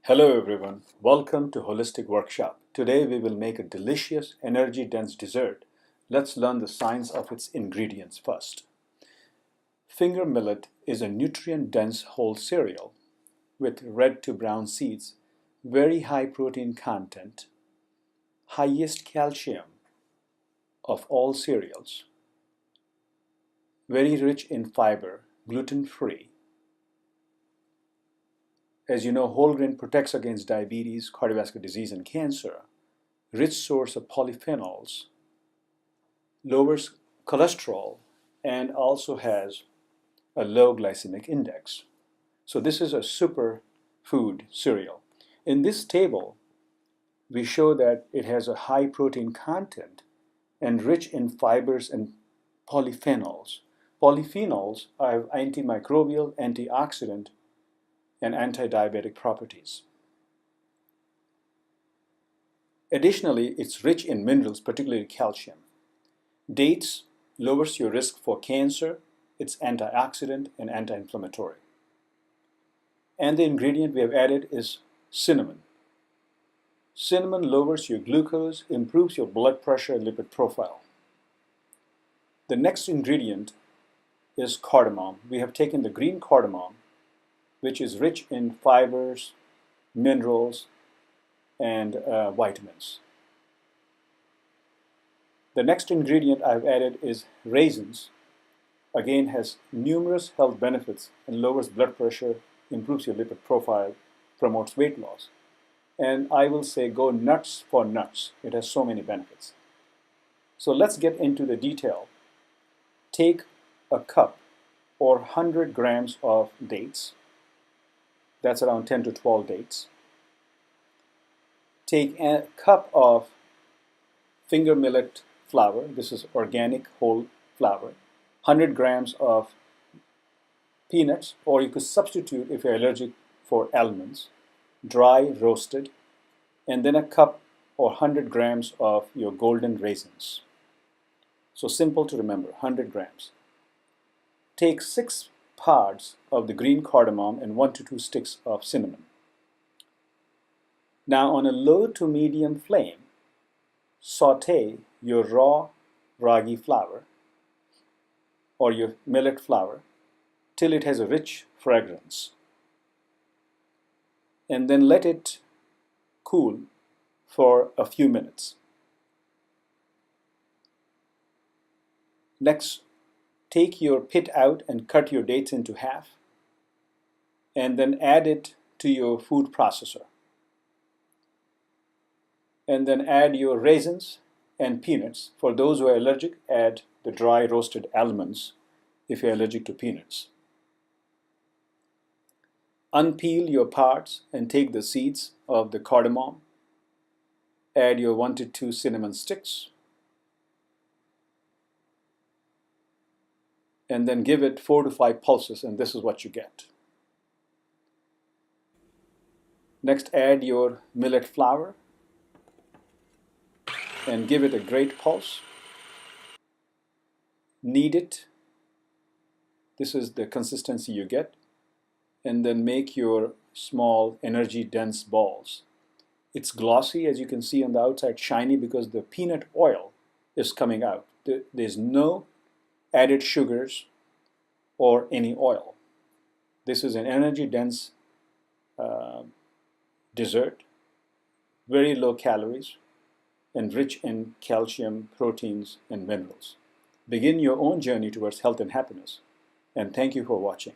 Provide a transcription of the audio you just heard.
Hello everyone, welcome to Holistic Workshop. Today we will make a delicious, energy-dense dessert. Let's learn the science of its ingredients first. Finger millet is a nutrient-dense whole cereal with red to brown seeds, very high protein content, highest calcium of all cereals, very rich in fiber, gluten-free. As you know, whole grain protects against diabetes, cardiovascular disease, and cancer. Rich source of polyphenols, lowers cholesterol, and also has a low glycemic index. So this is a super food cereal. In this table, we show that it has a high protein content and rich in fibers and polyphenols. Polyphenols have antimicrobial, antioxidant, and anti-diabetic properties. Additionally, it's rich in minerals, particularly calcium. Dates lowers your risk for cancer. It's antioxidant and anti-inflammatory. And the ingredient we have added is cinnamon. Cinnamon lowers your glucose, improves your blood pressure and lipid profile. The next ingredient is cardamom. We have taken the green cardamom, which is rich in fibers, minerals, and vitamins. The next ingredient I've added is raisins. Again, has numerous health benefits and lowers blood pressure, improves your lipid profile, promotes weight loss. And I will say go nuts for nuts. It has so many benefits. So let's get into the detail. Take a cup or 100 grams of dates. That's around 10 to 12 dates. Take a cup of finger millet flour. This is organic whole flour. 100 grams of peanuts, or you could substitute if you're allergic for almonds, dry roasted, and then a cup or 100 grams of your golden raisins. So simple to remember, 100 grams. Take 6 pods of the green cardamom and 1 to 2 sticks of cinnamon. Now on a low to medium flame, saute your raw ragi flour or your millet flour till it has a rich fragrance. And then let it cool for a few minutes. Next, take your pit out and cut your dates into half, and then add it to your food processor. And then add your raisins and peanuts. For those who are allergic, add the dry roasted almonds if you're allergic to peanuts. Unpeel your parts and take the seeds of the cardamom. Add your 1 to 2 cinnamon sticks. And then give it 4 to 5 pulses, and this is what you get. Next, add your millet flour and give it a great pulse. Knead it. This is the consistency you get. And then make your small energy-dense balls. It's glossy, as you can see on the outside, shiny because the peanut oil is coming out. There's no added sugars or any oil. This is an energy-dense dessert, very low calories, and rich in calcium, proteins, and minerals. Begin your own journey towards health and happiness, and thank you for watching.